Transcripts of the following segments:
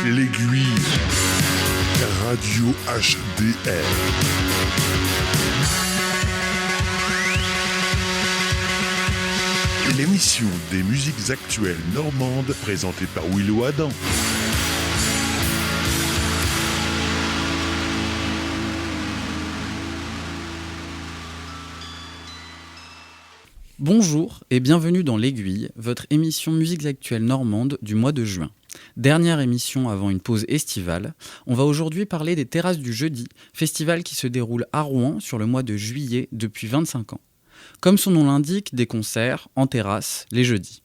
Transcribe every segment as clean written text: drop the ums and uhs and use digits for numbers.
L'Aiguille, Radio HDR. L'émission des musiques actuelles normandes présentée par Willow Adam. Bonjour et bienvenue dans l'Aiguille, votre émission musiques actuelles normandes du mois de juin. Dernière émission avant une pause estivale, on va aujourd'hui parler des Terrasses du Jeudi, festival qui se déroule à Rouen sur le mois de juillet depuis 25 ans. Comme son nom l'indique, des concerts en terrasse les jeudis.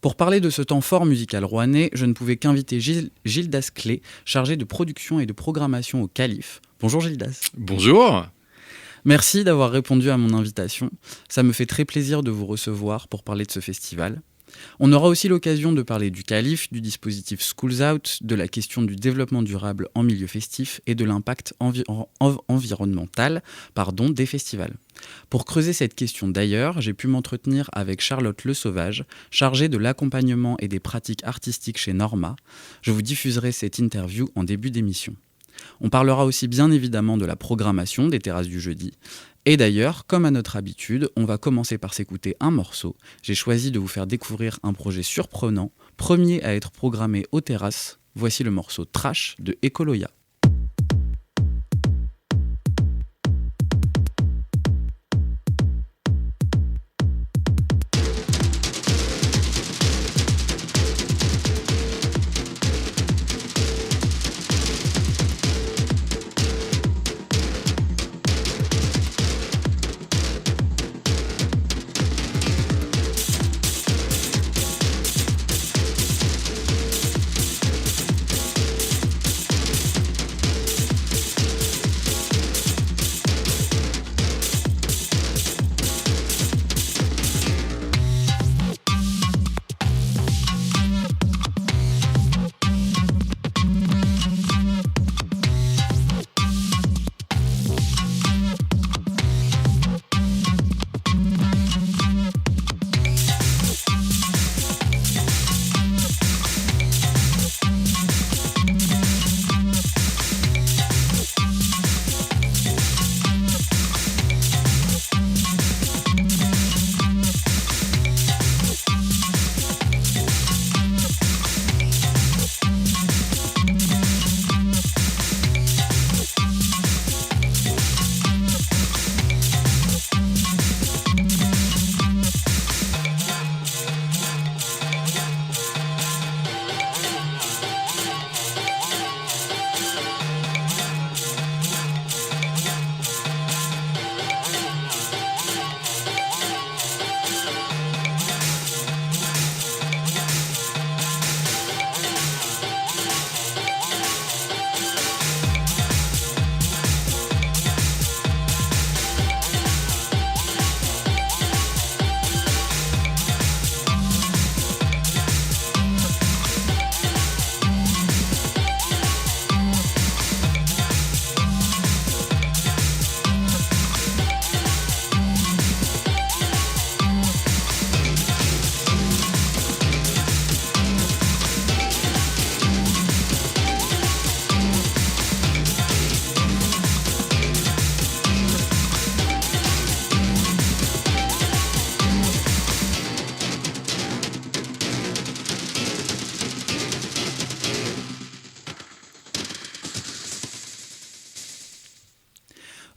Pour parler de ce temps fort musical rouennais, je ne pouvais qu'inviter Gildas Clé, chargé de production et de programmation au Calife. Bonjour Gildas. Bonjour. Merci d'avoir répondu à mon invitation. Ça me fait très plaisir de vous recevoir pour parler de ce festival. On aura aussi l'occasion de parler du Calife, du dispositif Schools Out, de la question du développement durable en milieu festif et de l'impact environnemental des festivals. Pour creuser cette question d'ailleurs, j'ai pu m'entretenir avec Charlotte Le Sauvage, chargée de l'accompagnement et des pratiques artistiques chez Norma. Je vous diffuserai cette interview en début d'émission. On parlera aussi bien évidemment de la programmation des Terrasses du Jeudi. Et d'ailleurs, comme à notre habitude, on va commencer par s'écouter un morceau. J'ai choisi de vous faire découvrir un projet surprenant, premier à être programmé aux terrasses. Voici le morceau Trash de Ecoloya.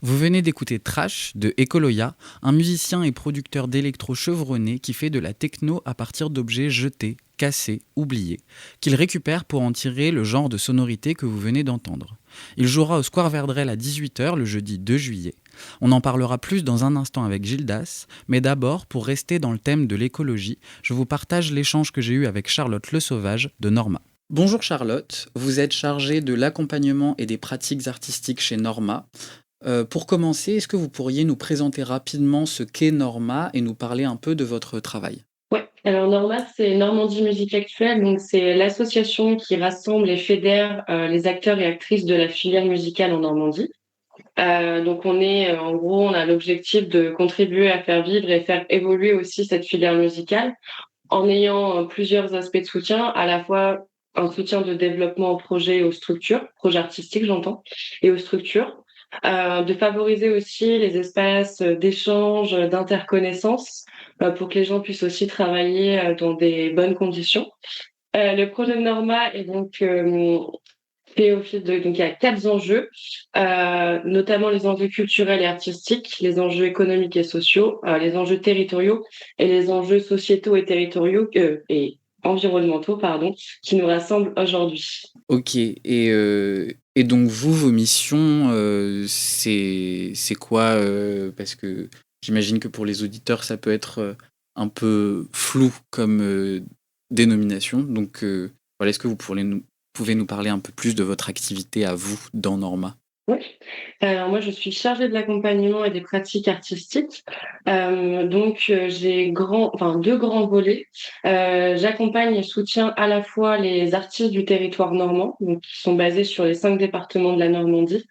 Vous venez d'écouter Trash de Ecoloya, un musicien et producteur d'électro chevronné qui fait de la techno à partir d'objets jetés, cassés, oubliés, qu'il récupère pour en tirer le genre de sonorité que vous venez d'entendre. Il jouera au Square Verdrel à 18h le jeudi 2 juillet. On en parlera plus dans un instant avec Gildas, mais d'abord, pour rester dans le thème de l'écologie, je vous partage l'échange que j'ai eu avec Charlotte Le Sauvage de Norma. Bonjour Charlotte, vous êtes chargée de l'accompagnement et des pratiques artistiques chez Norma. Pour commencer, est-ce que vous pourriez nous présenter rapidement ce qu'est Norma et nous parler un peu de votre travail? Ouais, alors Norma, c'est Normandie Musique Actuelle, donc c'est l'association qui rassemble et fédère les acteurs et actrices de la filière musicale en Normandie. Donc en gros, on a l'objectif de contribuer à faire vivre et faire évoluer aussi cette filière musicale en ayant plusieurs aspects de soutien, à la fois un soutien de développement aux projets et aux structures, projets artistiques j'entends, et aux structures, de favoriser aussi les espaces d'échange, d'interconnaissance, pour que les gens puissent aussi travailler dans des bonnes conditions. Le projet de Norma est donc fait office de, donc il y a 4 enjeux, notamment les enjeux culturels et artistiques, les enjeux économiques et sociaux, les enjeux territoriaux et les enjeux sociétaux et territoriaux et environnementaux, pardon, qui nous rassemblent aujourd'hui. Ok, et donc vous, vos missions, c'est quoi parce que j'imagine que pour les auditeurs, ça peut être un peu flou comme dénomination. Donc voilà, est-ce que vous pouvez nous parler un peu plus de votre activité à vous dans Norma? Oui. Alors moi, je suis chargée de l'accompagnement et des pratiques artistiques. J'ai deux grands volets. J'accompagne et soutiens à la fois les artistes du territoire normand, donc qui sont basés sur les 5 départements de la Normandie.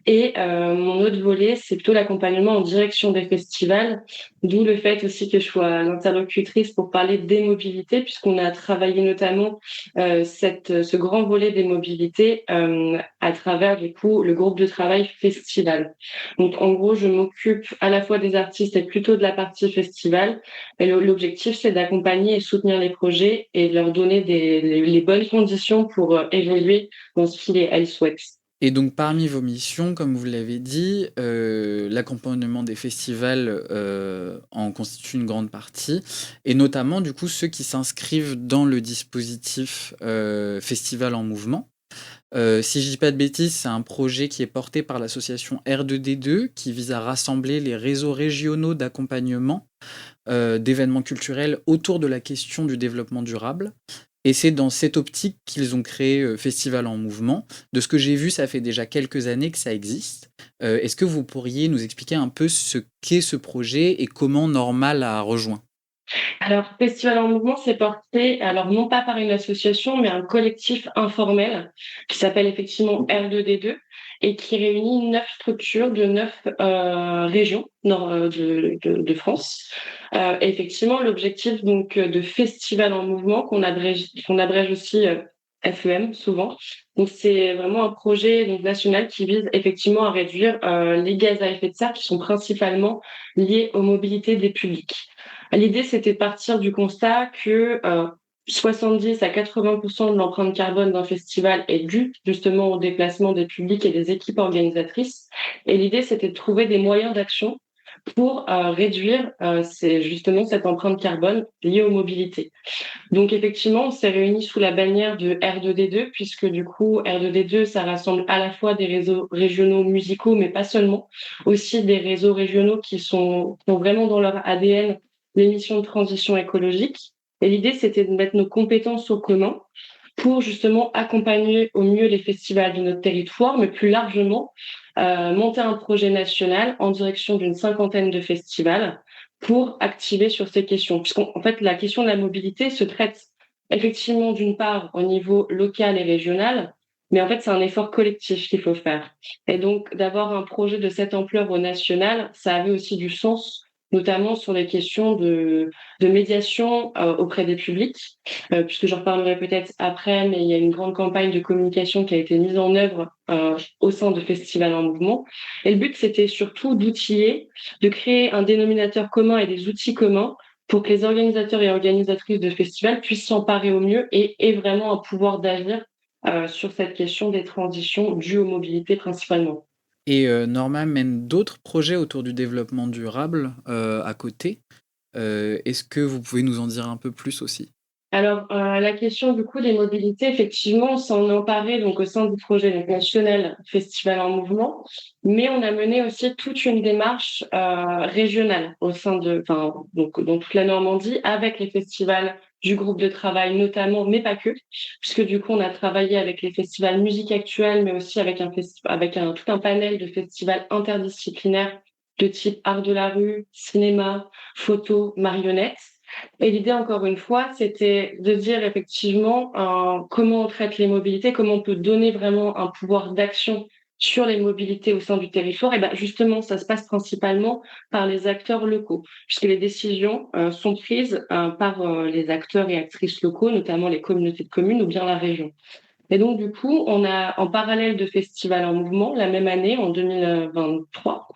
Et mon autre volet, c'est plutôt l'accompagnement en direction des festivals, d'où le fait aussi que je sois l'interlocutrice pour parler des mobilités, puisqu'on a travaillé notamment ce grand volet des mobilités à travers du coup le groupe de travail festival. Donc en gros, je m'occupe à la fois des artistes et plutôt de la partie festival. Et l'objectif, c'est d'accompagner et soutenir les projets et de leur donner les bonnes conditions pour évoluer dans ce qu'elles souhaitent. Et donc parmi vos missions, comme vous l'avez dit, l'accompagnement des festivals en constitue une grande partie, et notamment du coup ceux qui s'inscrivent dans le dispositif Festival en Mouvement. Si je dis pas de bêtises, c'est un projet qui est porté par l'association R2D2 qui vise à rassembler les réseaux régionaux d'accompagnement d'événements culturels autour de la question du développement durable. Et c'est dans cette optique qu'ils ont créé Festival en Mouvement. De ce que j'ai vu, ça fait déjà quelques années que ça existe. Est-ce que vous pourriez nous expliquer un peu ce qu'est ce projet et comment Norma l'a rejoint? Alors, Festival en Mouvement, c'est porté, alors non pas par une association, mais un collectif informel qui s'appelle effectivement R2D2 et qui réunit 9 structures de 9 régions de France. Et effectivement, l'objectif donc de Festival en Mouvement, qu'on abrège aussi FEM souvent. Donc, c'est vraiment un projet donc, national qui vise effectivement à réduire les gaz à effet de serre qui sont principalement liés aux mobilités des publics. L'idée, c'était de partir du constat que 70 à 80% de l'empreinte carbone d'un festival est due justement au déplacement des publics et des équipes organisatrices. Et l'idée, c'était de trouver des moyens d'action pour réduire justement cette empreinte carbone liée aux mobilités. Donc effectivement, on s'est réunis sous la bannière de R2D2, puisque du coup, R2D2, ça rassemble à la fois des réseaux régionaux musicaux, mais pas seulement, aussi des réseaux régionaux qui ont vraiment dans leur ADN les missions de transition écologique. Et l'idée, c'était de mettre nos compétences au commun pour justement accompagner au mieux les festivals de notre territoire, mais plus largement, monter un projet national en direction d'une 50aine de festivals pour activer sur ces questions. Puisqu'en fait, la question de la mobilité se traite effectivement d'une part au niveau local et régional, mais en fait, c'est un effort collectif qu'il faut faire. Et donc, d'avoir un projet de cette ampleur au national, ça avait aussi du sens, notamment sur les questions de médiation auprès des publics, puisque j'en reparlerai peut-être après, mais il y a une grande campagne de communication qui a été mise en œuvre au sein de Festival en Mouvement. Et le but, c'était surtout d'outiller, de créer un dénominateur commun et des outils communs pour que les organisateurs et organisatrices de festivals puissent s'emparer au mieux et aient vraiment un pouvoir d'agir sur cette question des transitions dues aux mobilités principalement. Et Norma mène d'autres projets autour du développement durable à côté. Est-ce que vous pouvez nous en dire un peu plus aussi? Alors, la question du coup des mobilités, effectivement, on s'en est emparé donc, au sein du projet donc, national Festival en Mouvement, mais on a mené aussi toute une démarche régionale au sein donc, dans toute la Normandie avec les festivals du groupe de travail notamment, mais pas que, puisque du coup, on a travaillé avec les festivals musique actuelle, mais aussi avec tout un panel de festivals interdisciplinaires de type art de la rue, cinéma, photo, marionnettes. Et l'idée, encore une fois, c'était de dire effectivement comment on traite les mobilités, comment on peut donner vraiment un pouvoir d'action sur les mobilités au sein du territoire, et ben justement, ça se passe principalement par les acteurs locaux, puisque les décisions sont prises par les acteurs et actrices locaux, notamment les communautés de communes ou bien la région. Et donc, du coup, on a, en parallèle de Festival en Mouvement, la même année, en 2023,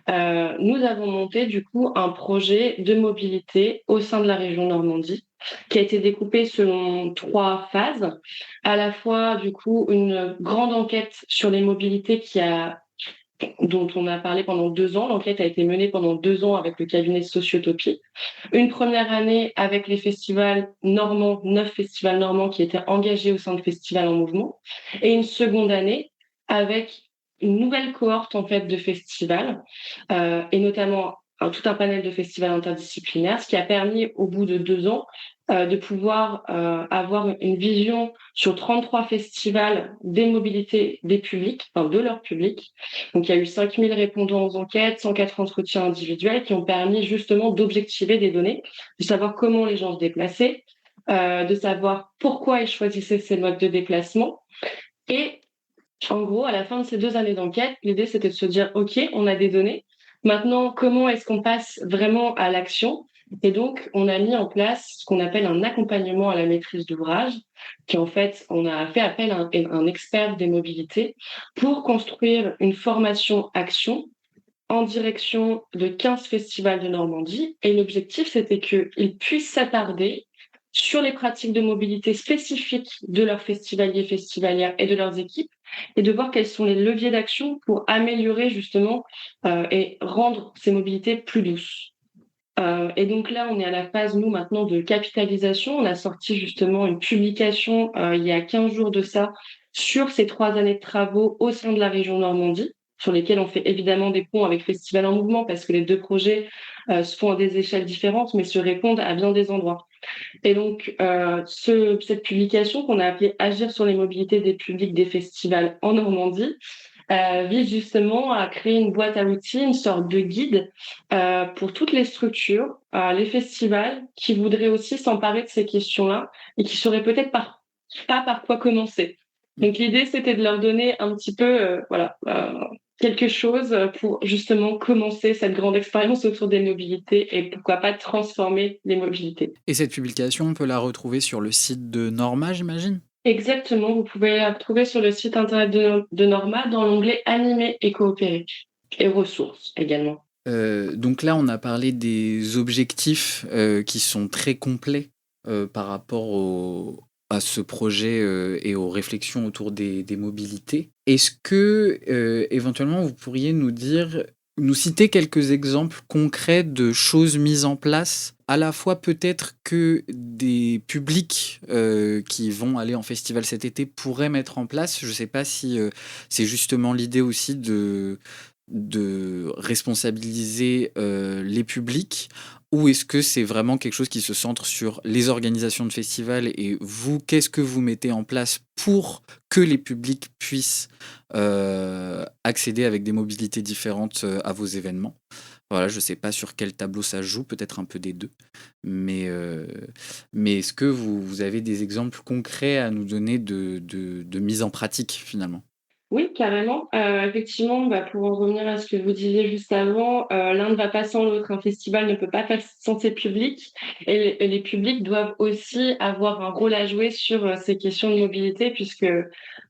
nous avons monté, du coup, un projet de mobilité au sein de la région Normandie, qui a été découpé selon 3 phases. À la fois, du coup, une grande enquête sur les mobilités dont on a parlé pendant 2 ans. L'enquête a été menée pendant 2 ans avec le cabinet Sociotopie. Une première année avec les festivals normands, 9 festivals normands qui étaient engagés au sein de Festival en Mouvement. Et une seconde année avec une nouvelle cohorte en fait de festivals, et notamment tout un panel de festivals interdisciplinaires, ce qui a permis au bout de 2 ans de pouvoir avoir une vision sur 33 festivals des mobilités des publics, enfin de leur public. Donc il y a eu 5000 répondants aux enquêtes, 104 entretiens individuels qui ont permis justement d'objectiver des données, de savoir comment les gens se déplaçaient, de savoir pourquoi ils choisissaient ces modes de déplacement. Et en gros, à la fin de ces 2 années d'enquête, l'idée, c'était de se dire, OK, on a des données. Maintenant, comment est-ce qu'on passe vraiment à l'action? Et donc, on a mis en place ce qu'on appelle un accompagnement à la maîtrise d'ouvrage, qui en fait, on a fait appel à un expert des mobilités pour construire une formation action en direction de 15 festivals de Normandie. Et l'objectif, c'était qu'ils puissent s'attarder sur les pratiques de mobilité spécifiques de leurs festivaliers, festivalières et de leurs équipes, et de voir quels sont les leviers d'action pour améliorer justement et rendre ces mobilités plus douces. Et donc là, on est à la phase, nous, maintenant, de capitalisation. On a sorti justement une publication il y a 15 jours de ça sur ces 3 années de travaux au sein de la région Normandie, sur lesquels on fait évidemment des ponts avec Festival en Mouvement, parce que les 2 projets se font à des échelles différentes, mais se répondent à bien des endroits. Et donc, cette publication qu'on a appelée Agir sur les mobilités des publics des festivals en Normandie vise justement à créer une boîte à outils, une sorte de guide pour toutes les structures, les festivals qui voudraient aussi s'emparer de ces questions-là et qui sauraient peut-être pas par quoi commencer. Donc l'idée, c'était de leur donner un petit peu, quelque chose pour justement commencer cette grande expérience autour des mobilités et pourquoi pas transformer les mobilités. Et cette publication, on peut la retrouver sur le site de Norma, j'imagine? Exactement, vous pouvez la trouver sur le site internet de Norma dans l'onglet Animer et coopérer et ressources également. Donc là, on a parlé des objectifs qui sont très complets par rapport à ce projet et aux réflexions autour des mobilités. Est-ce que éventuellement vous pourriez nous citer quelques exemples concrets de choses mises en place, à la fois peut-être que des publics qui vont aller en festival cet été pourraient mettre en place. Je ne sais pas si c'est justement l'idée aussi de responsabiliser les publics, ou est-ce que c'est vraiment quelque chose qui se centre sur les organisations de festivals et vous, qu'est-ce que vous mettez en place pour que les publics puissent accéder avec des mobilités différentes à vos événements? Voilà, je ne sais pas sur quel tableau ça joue, peut-être un peu des deux, mais est-ce que vous avez des exemples concrets à nous donner de mise en pratique finalement? Oui, carrément. Effectivement, pour en revenir à ce que vous disiez juste avant, l'un ne va pas sans l'autre. Un festival ne peut pas faire sans ses publics et les publics doivent aussi avoir un rôle à jouer sur ces questions de mobilité puisque,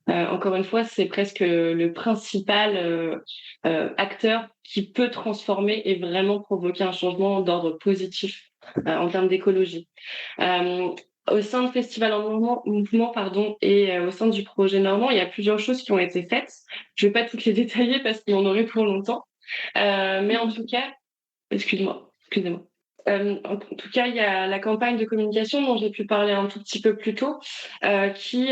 encore une fois, c'est presque le principal acteur qui peut transformer et vraiment provoquer un changement d'ordre positif en termes d'écologie. Au sein de Festival en Mouvement pardon, et au sein du projet Normand, il y a plusieurs choses qui ont été faites. Je ne vais pas toutes les détailler parce qu'on en aurait pour longtemps. Mais en tout cas, excusez-moi. En tout cas, il y a la campagne de communication dont j'ai pu parler un tout petit peu plus tôt, qui,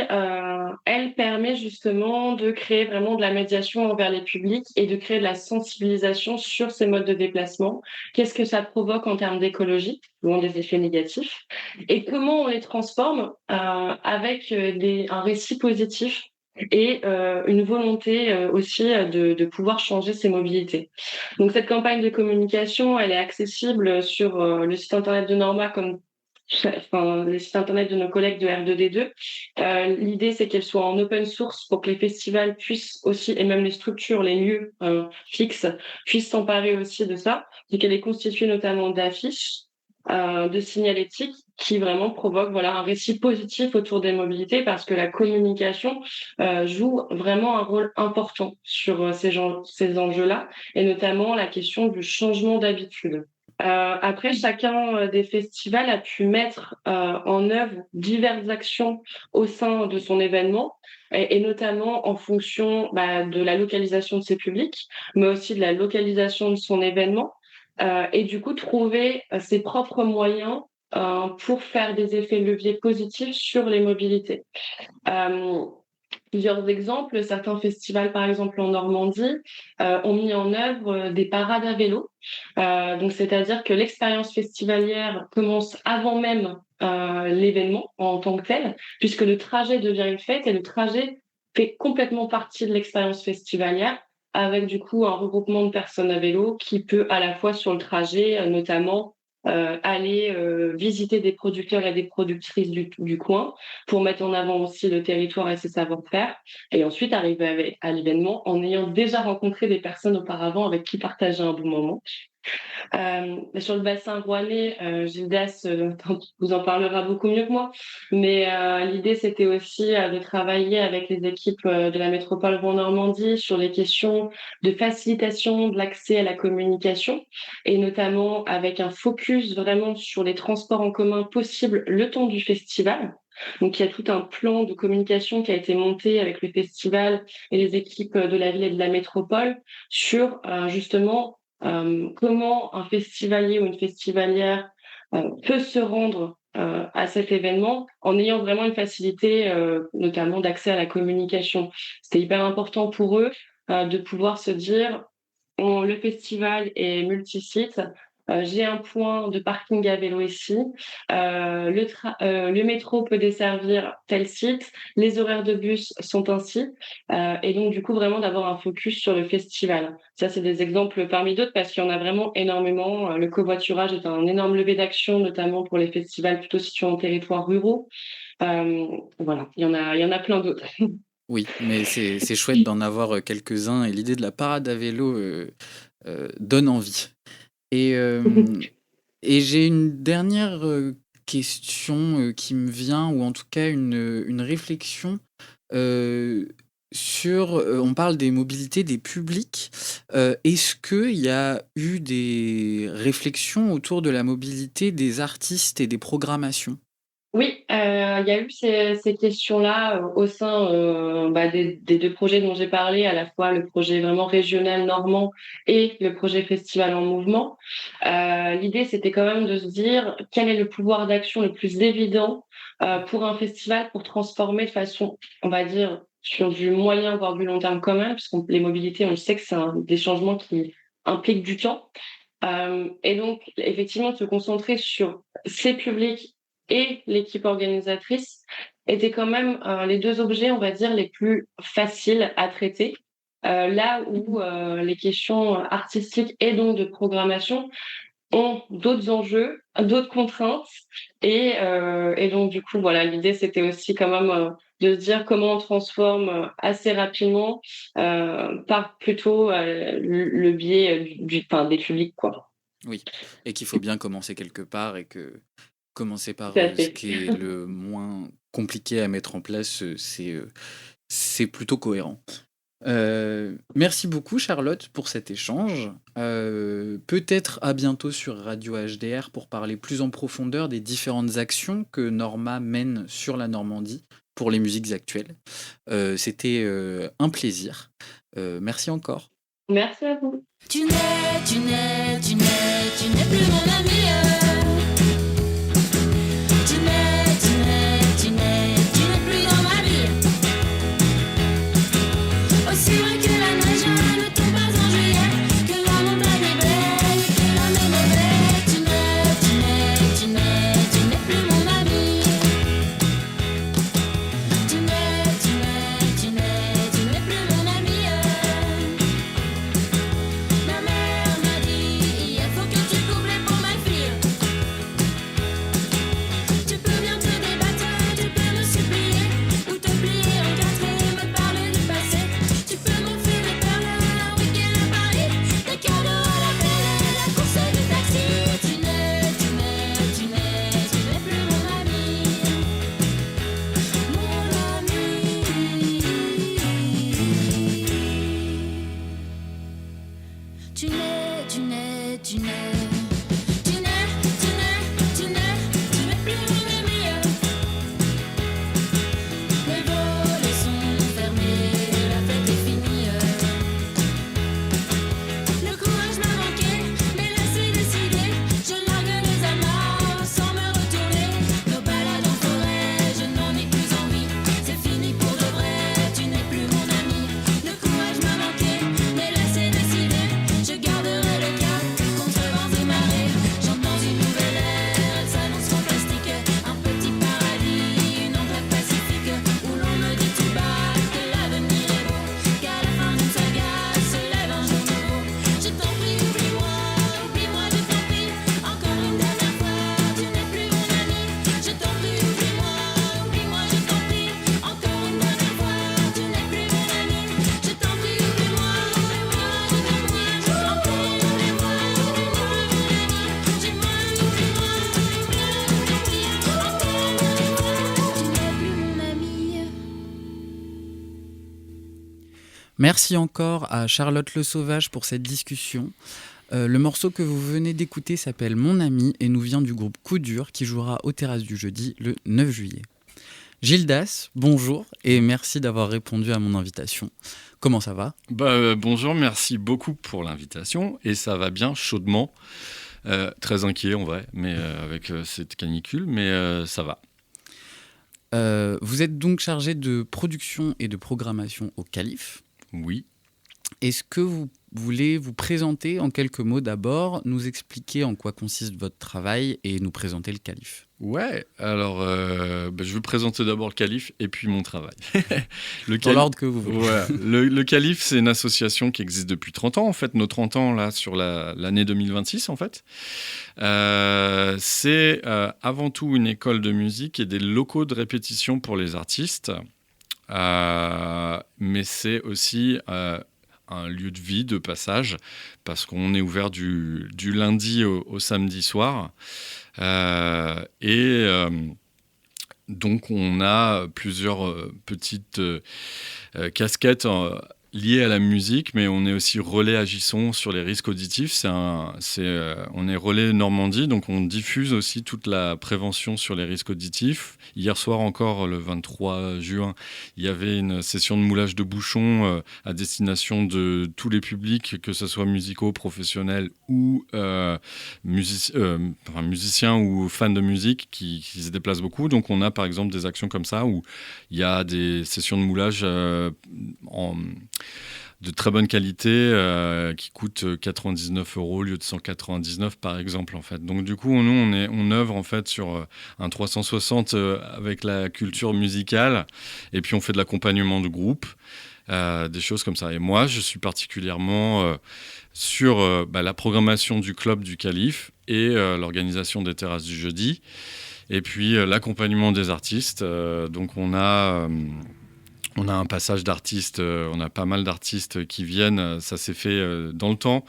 elle, permet justement de créer vraiment de la médiation envers les publics et de créer de la sensibilisation sur ces modes de déplacement. Qu'est-ce que ça provoque en termes d'écologie, loin des effets négatifs, et comment on les transforme avec un récit positif et une volonté aussi de pouvoir changer ses mobilités. Donc cette campagne de communication, elle est accessible sur le site internet de Norma comme enfin, les sites internet de nos collègues de R2D2. L'idée, c'est qu'elles soient en open source pour que les festivals puissent aussi, et même les structures, les lieux fixes, puissent s'emparer aussi de ça. Donc, elle est constituée notamment d'affiches, de signalétiques qui vraiment provoquent voilà, un récit positif autour des mobilités parce que la communication joue vraiment un rôle important sur ces enjeux-là et notamment la question du changement d'habitude. Après, chacun des festivals a pu mettre en œuvre diverses actions au sein de son événement, et notamment en fonction de la localisation de ses publics, mais aussi de la localisation de son événement, et du coup trouver ses propres moyens pour faire des effets leviers positifs sur les mobilités. Euh, Plusieurs exemples, certains festivals, par exemple en Normandie, ont mis en œuvre des parades à vélo. Donc, c'est-à-dire que l'expérience festivalière commence avant même l'événement en tant que tel, puisque le trajet devient une fête et le trajet fait complètement partie de l'expérience festivalière, avec du coup un regroupement de personnes à vélo qui peut à la fois sur le trajet, notamment aller visiter des producteurs et des productrices du coin pour mettre en avant aussi le territoire et ses savoir-faire, et ensuite arriver à l'événement en ayant déjà rencontré des personnes auparavant avec qui partager un bon moment. Sur le bassin rouennais, Gildas vous en parlera beaucoup mieux que moi, mais l'idée c'était aussi de travailler avec les équipes de la métropole Rouen-Normandie sur les questions de facilitation de l'accès à la communication et notamment avec un focus vraiment sur les transports en commun possibles le temps du festival. Donc, il y a tout un plan de communication qui a été monté avec le festival et les équipes de la ville et de la métropole sur justement comment un festivalier ou une festivalière peut se rendre à cet événement en ayant vraiment une facilité, notamment d'accès à la communication. C'était hyper important pour eux de pouvoir se dire, le festival est multisite, j'ai un point de parking à vélo ici, le métro peut desservir tel site, les horaires de bus sont ainsi, et donc du coup vraiment d'avoir un focus sur le festival. Ça, c'est des exemples parmi d'autres parce qu'il y en a vraiment énormément. Le covoiturage est un énorme levier d'action, notamment pour les festivals plutôt situés en territoires ruraux. Voilà, il y en a plein d'autres. Oui, mais c'est chouette d'en avoir quelques-uns et l'idée de la parade à vélo donne envie. Et, et j'ai une dernière question qui me vient, ou en tout cas une réflexion sur, on parle des mobilités des publics. Est-ce qu'il y a eu des réflexions autour de la mobilité des artistes et des programmations? Oui, il y a eu ces questions-là au sein des deux projets dont j'ai parlé, à la fois le projet vraiment régional normand et le projet Festival en mouvement. L'idée, c'était quand même de se dire quel est le pouvoir d'action le plus évident pour un festival pour transformer de façon, on va dire, sur du moyen voire du long terme quand même, puisque les mobilités, on le sait que c'est des changements qui impliquent du temps. Et donc, effectivement, se concentrer sur ces publics et l'équipe organisatrice étaient quand même les deux objets, on va dire, les plus faciles à traiter. Là où les questions artistiques et donc de programmation ont d'autres enjeux, d'autres contraintes. Et donc, du coup, voilà, l'idée, c'était aussi quand même de se dire comment on transforme assez rapidement par plutôt le biais des publics, quoi. Oui, et qu'il faut bien commencer quelque part et que commencer par Tout à ce fait. qui est le moins compliqué à mettre en place, c'est plutôt cohérent. Merci beaucoup Charlotte pour cet échange. Peut-être à bientôt sur Radio HDR pour parler plus en profondeur des différentes actions que Norma mène sur la Normandie pour les musiques actuelles. C'était un plaisir. Merci encore. Merci à vous. Tu n'es plus mon ami. Tu n'es plus dans ma vie. Aussi vrai que la neige ne tombe pas en juillet, que la montagne est belle, que la mer est belle. Tu n'es plus mon ami. Tu n'es plus mon ami. Ma mère m'a dit, il faut que tu couples les ponts, ma fille. Merci encore à Charlotte Le Sauvage pour cette discussion. Le morceau que vous venez d'écouter s'appelle Mon Ami et nous vient du groupe Coup Dur qui jouera aux Terrasses du Jeudi le 9 juillet. Gildas, bonjour et merci d'avoir répondu à mon invitation. Comment ça va ? Bonjour, merci beaucoup pour l'invitation et ça va bien chaudement. Très inquiet en vrai, mais avec cette canicule, mais ça va. Vous êtes donc chargé de production et de programmation au Calife. Oui. Est-ce que vous voulez vous présenter en quelques mots d'abord, nous expliquer en quoi consiste votre travail et nous présenter le Calife ? Ouais, alors je vais présenter d'abord le Calife et puis mon travail. Dans l'ordre que vous voulez. Ouais, le Calife, c'est une association qui existe depuis 30 ans, en fait, nos 30 ans là, sur l'année 2026, en fait. C'est avant tout une école de musique et des locaux de répétition pour les artistes. Mais c'est aussi un lieu de vie, de passage, parce qu'on est ouvert du lundi au samedi soir. Donc on a plusieurs petites casquettes liées à la musique, mais on est aussi relais agissons sur les risques auditifs. On est relais Normandie, donc on diffuse aussi toute la prévention sur les risques auditifs. Hier soir encore, le 23 juin, il y avait une session de moulage de bouchons à destination de tous les publics, que ce soit musicaux, professionnels ou musiciens ou fans de musique qui se déplacent beaucoup. Donc on a par exemple des actions comme ça où il y a des sessions de moulage de très bonne qualité qui coûtent 99 € au lieu de 199 par exemple en fait. Donc du coup nous on œuvre en fait sur un 360 avec la culture musicale et puis on fait de l'accompagnement de groupe, des choses comme ça. Et moi je suis particulièrement sur la programmation du club du Calife et l'organisation des Terrasses du Jeudi et puis l'accompagnement des artistes. Donc on a un passage d'artistes, on a pas mal d'artistes qui viennent, ça s'est fait dans le temps.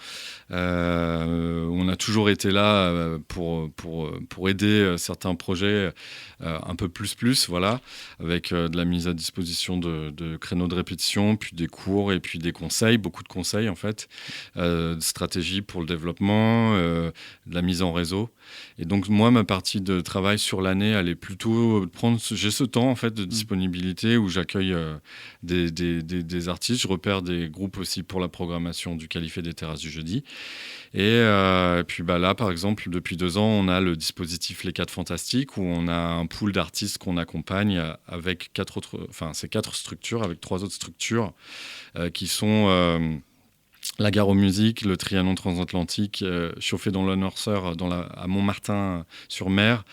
On a toujours été là pour aider certains projets un peu plus, voilà, avec de la mise à disposition de créneaux de répétition, puis des cours et puis des conseils, beaucoup de conseils en fait, de stratégies pour le développement, de la mise en réseau. Et donc moi, ma partie de travail sur l'année, elle est plutôt j'ai ce temps en fait de disponibilité où j'accueille des artistes, je repère des groupes aussi pour la programmation du Calife et des Terrasses du Jeudi. Et puis là, par exemple, depuis 2 ans, on a le dispositif Les 4 Fantastiques où on a un pool d'artistes qu'on accompagne avec 4 structures, avec 3 autres structures qui sont la Gare aux Musiques, le Trianon Transatlantique, chauffé dans l'Honorseur à Montmartin-sur-Mer,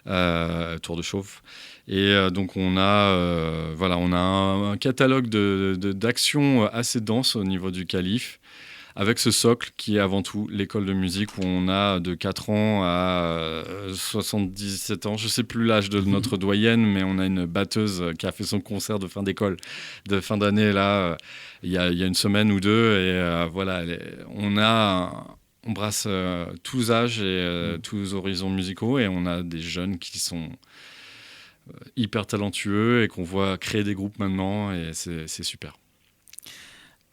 Tour de Chauffe. Et donc on a un catalogue d'actions assez dense au niveau du Calife, avec ce socle qui est avant tout l'école de musique où on a de 4 ans à 77 ans. Je ne sais plus l'âge de notre doyenne, mais on a une batteuse qui a fait son concert de fin d'école, de fin d'année, là, il y a une semaine ou deux. Et on brasse tous âges et tous horizons musicaux. Et on a des jeunes qui sont hyper talentueux et qu'on voit créer des groupes maintenant. Et c'est super.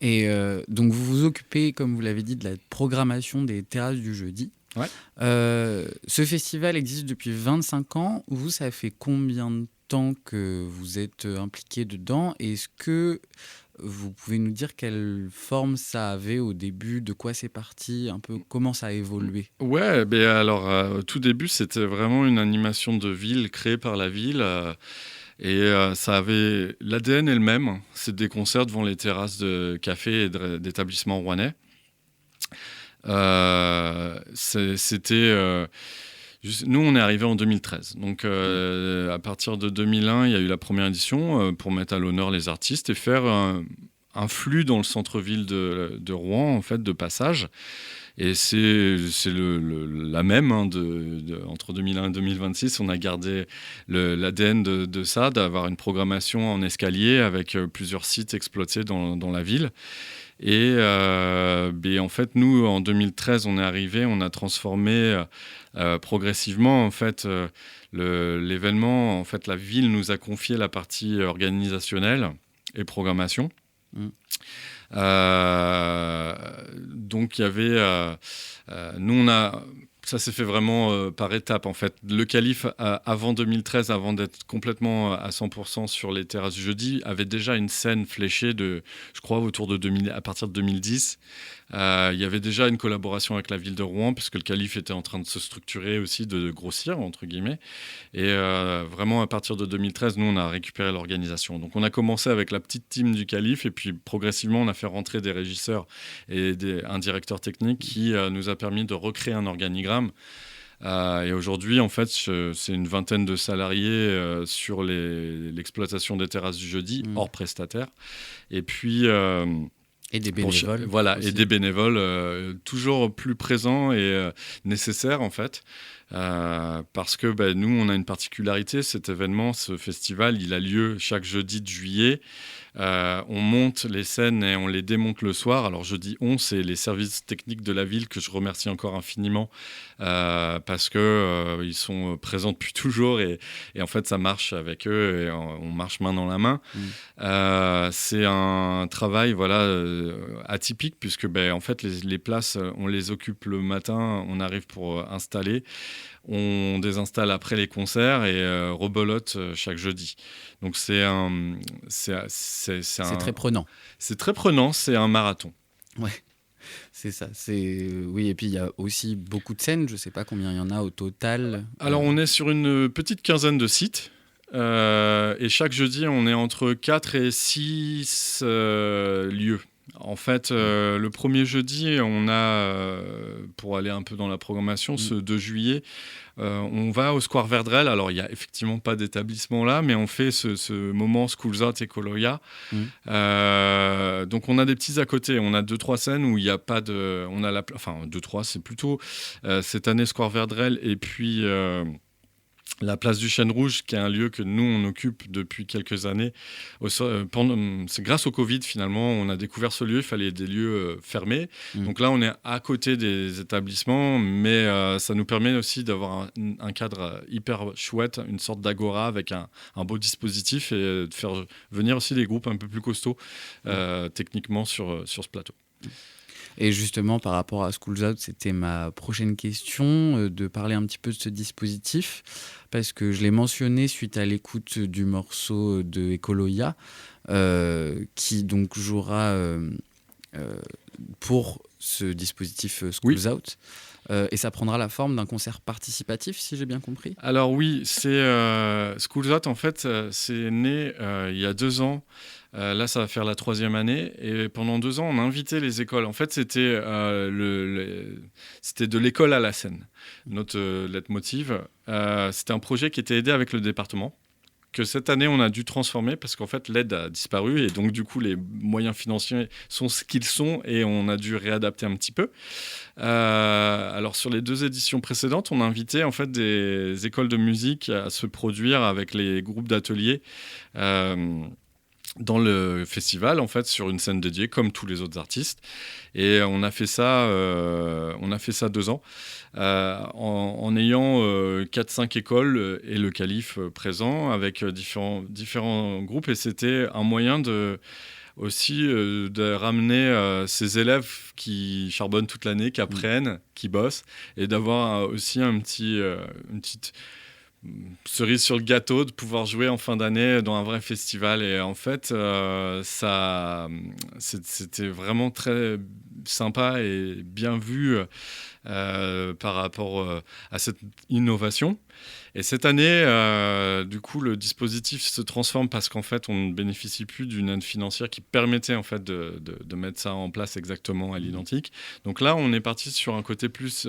Et donc vous vous occupez, comme vous l'avez dit, de la programmation des Terrasses du Jeudi. Ouais. Ce festival existe depuis 25 ans. Vous, ça fait combien de temps que vous êtes impliqué dedans ? Et est-ce que vous pouvez nous dire quelle forme ça avait au début, de quoi c'est parti, un peu comment ça a évolué ? Ouais, alors au tout début, c'était vraiment une animation de ville créée par la ville. Et ça avait l'ADN est le même, c'est des concerts devant les terrasses de cafés et d'établissements rouennais. Nous, on est arrivé en 2013. Donc, à partir de 2001, il y a eu la première édition pour mettre à l'honneur les artistes et faire un flux dans le centre-ville de Rouen, en fait, de passage. Et c'est la même entre 2001 et 2026. On a gardé l'ADN de ça, d'avoir une programmation en escalier avec plusieurs sites exploités dans la ville. Et en fait, nous, en 2013, on est arrivé, on a transformé progressivement en fait, l'événement. En fait, la ville nous a confié la partie organisationnelle et programmation. Donc il y avait, nous on a, ça s'est fait vraiment par étapes en fait. Le Calife, avant 2013, avant d'être complètement à 100% sur les terrasses du jeudi, avait déjà une scène fléchée de, je crois, autour de 2000, à partir de 2010. Il y avait déjà une collaboration avec la ville de Rouen, puisque le Calife était en train de se structurer aussi, de grossir, entre guillemets. Et vraiment, à partir de 2013, nous, on a récupéré l'organisation. Donc, on a commencé avec la petite team du Calife, et puis progressivement, on a fait rentrer des régisseurs et un directeur technique qui nous a permis de recréer un organigramme. Et aujourd'hui, en fait, c'est une vingtaine de salariés sur l'exploitation des terrasses du jeudi, hors prestataires. Et puis... et des bénévoles. Voilà, aussi. et des bénévoles toujours plus présents et nécessaires, en fait. Parce que nous, on a une particularité, cet événement, ce festival, il a lieu chaque jeudi de juillet. On monte les scènes et on les démonte le soir. Alors je dis on, c'est les services techniques de la ville que je remercie encore infiniment parce que ils sont présents depuis toujours et en fait ça marche avec eux et on marche main dans la main. C'est un travail atypique puisque en fait les places on les occupe le matin, on arrive pour installer. On désinstalle après les concerts et rebelote chaque jeudi. Donc c'est très prenant. C'est très prenant, c'est un marathon. Ouais, c'est ça. Oui, et puis il y a aussi beaucoup de scènes. Je ne sais pas combien il y en a au total. Alors on est sur une petite quinzaine de sites. Et chaque jeudi, on est entre 4 et 6 lieux. En fait, le premier jeudi, on a, pour aller un peu dans la programmation, ce 2 juillet, on va au Square Verdrel. Alors, il n'y a effectivement pas d'établissement là, mais on fait ce moment Schools Out et Coloya. Donc, on a des petits à côté. On a 2-3 scènes où il n'y a pas de... Enfin, 2-3, c'est plutôt cette année Square Verdrel et puis... la place du Chêne Rouge, qui est un lieu que nous, on occupe depuis quelques années. C'est grâce au Covid, finalement, on a découvert ce lieu. Il fallait des lieux fermés. Donc là, on est à côté des établissements, mais ça nous permet aussi d'avoir un cadre hyper chouette, une sorte d'agora avec un beau dispositif et de faire venir aussi des groupes un peu plus costauds techniquement sur ce plateau. Et justement, par rapport à Schools Out, c'était ma prochaine question, de parler un petit peu de ce dispositif, parce que je l'ai mentionné suite à l'écoute du morceau de Ecoloia, qui donc jouera pour ce dispositif Schools Out. Et ça prendra la forme d'un concert participatif, si j'ai bien compris. Alors oui, c'est Schools Out, en fait, c'est né il y a 2 ans. Là, ça va faire la 3e année. Et pendant 2 ans, on a invité les écoles. En fait, c'était de l'école à la scène, notre leitmotiv. C'était un projet qui était aidé avec le département, que cette année, on a dû transformer parce qu'en fait, l'aide a disparu. Et donc, du coup, les moyens financiers sont ce qu'ils sont et on a dû réadapter un petit peu. Alors, sur les 2 éditions précédentes, on a invité en fait des écoles de musique à se produire avec les groupes d'ateliers dans le festival, en fait, sur une scène dédiée, comme tous les autres artistes. Et on a fait ça 2 ans, en ayant 4-5 écoles et le Calife présent, avec différents groupes. Et c'était un moyen aussi de ramener ces élèves qui charbonnent toute l'année, qui apprennent, qui bossent, et d'avoir aussi une petite... cerise sur le gâteau de pouvoir jouer en fin d'année dans un vrai festival. Et en fait, c'était vraiment très sympa et bien vu par rapport à cette innovation. Et cette année, du coup, le dispositif se transforme parce qu'en fait, on ne bénéficie plus d'une aide financière qui permettait en fait de mettre ça en place exactement à l'identique. Donc là, on est parti sur un côté plus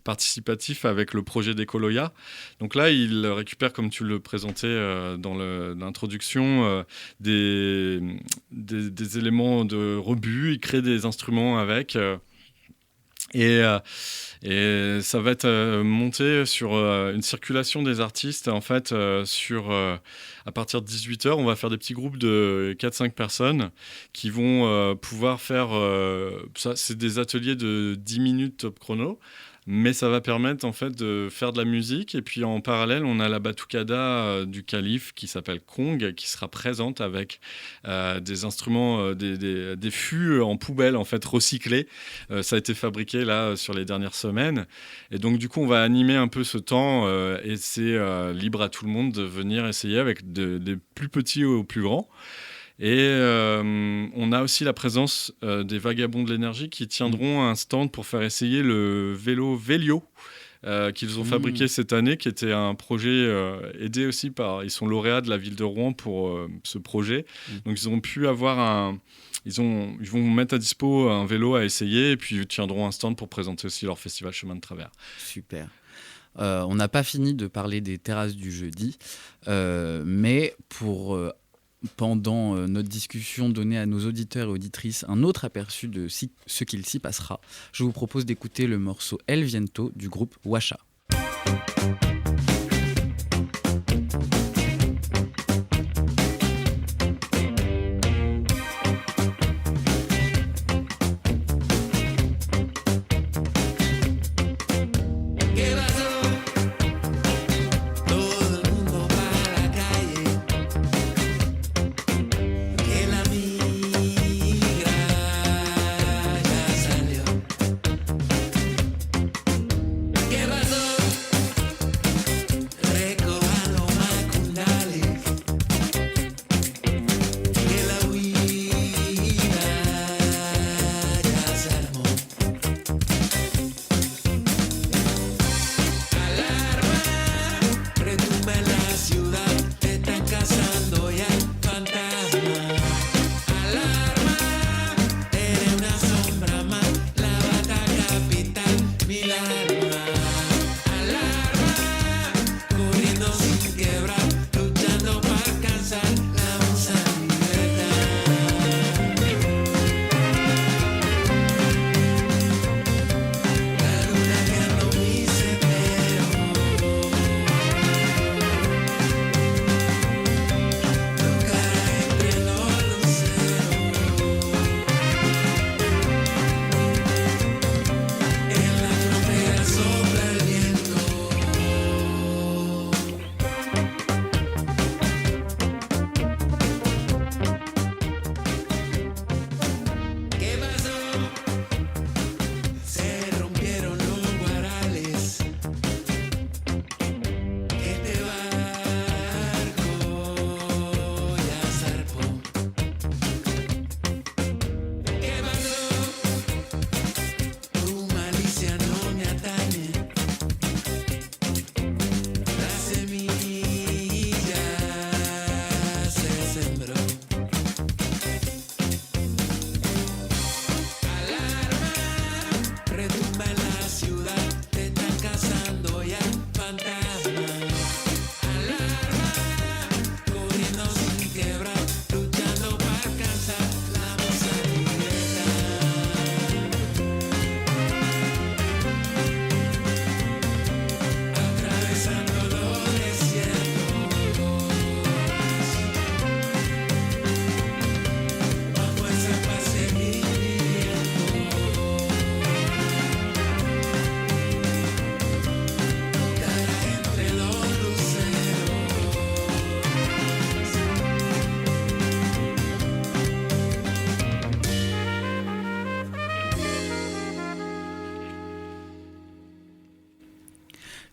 participatif avec le projet d'Ecoloia. Donc là, il récupère, comme tu le présentais dans l'introduction, des éléments de rebut. Il crée des instruments avec... Et ça va être monté sur une circulation des artistes. En fait, à partir de 18h, on va faire des petits groupes de 4-5 personnes qui vont pouvoir faire... ça, c'est des ateliers de 10 minutes top chrono. mais ça va permettre en fait de faire de la musique. Et puis en parallèle, on a la batucada du calife qui s'appelle Kong, qui sera présente avec des instruments, des fûts en poubelle en fait recyclés. Ça a été fabriqué là sur les dernières semaines. Et donc du coup, on va animer un peu ce temps et c'est libre à tout le monde de venir essayer avec des plus petits aux plus grands. Et on a aussi la présence des Vagabonds de l'énergie qui tiendront un stand pour faire essayer le vélo Vélio qu'ils ont fabriqué cette année, qui était un projet aidé aussi par... Ils sont lauréats de la ville de Rouen pour ce projet. Donc ils ont pu avoir ils vont mettre à dispo un vélo à essayer et puis ils tiendront un stand pour présenter aussi leur festival Chemin de Travers. Super. On n'a pas fini de parler des terrasses du jeudi, mais pendant notre discussion, donner à nos auditeurs et auditrices un autre aperçu de ce qu'il s'y passera, je vous propose d'écouter le morceau El Viento du groupe Washa.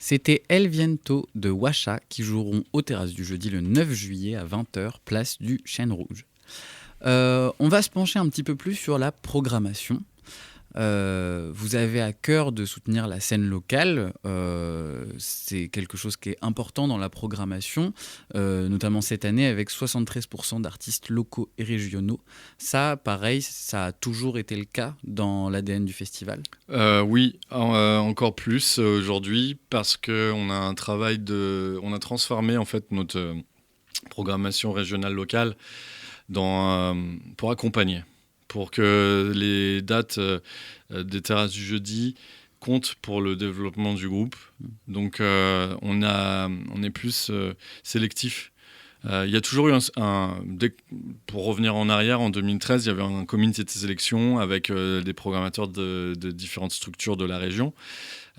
C'était El Viento de Washa qui joueront aux terrasses du jeudi le 9 juillet à 20h, place du Chêne Rouge. On va se pencher un petit peu plus sur la programmation. Vous avez à cœur de soutenir la scène locale. C'est quelque chose qui est important dans la programmation, notamment cette année avec 73% d'artistes locaux et régionaux. Ça, pareil, ça a toujours été le cas dans l'ADN du festival. Oui, encore plus aujourd'hui parce qu'on a un travail on a transformé en fait notre programmation régionale locale pour accompagner. Pour que les dates des terrasses du jeudi comptent pour le développement du groupe. Donc on est plus sélectif Il y a toujours eu pour revenir en arrière, en 2013, il y avait un comité de sélection avec des programmateurs de différentes structures de la région.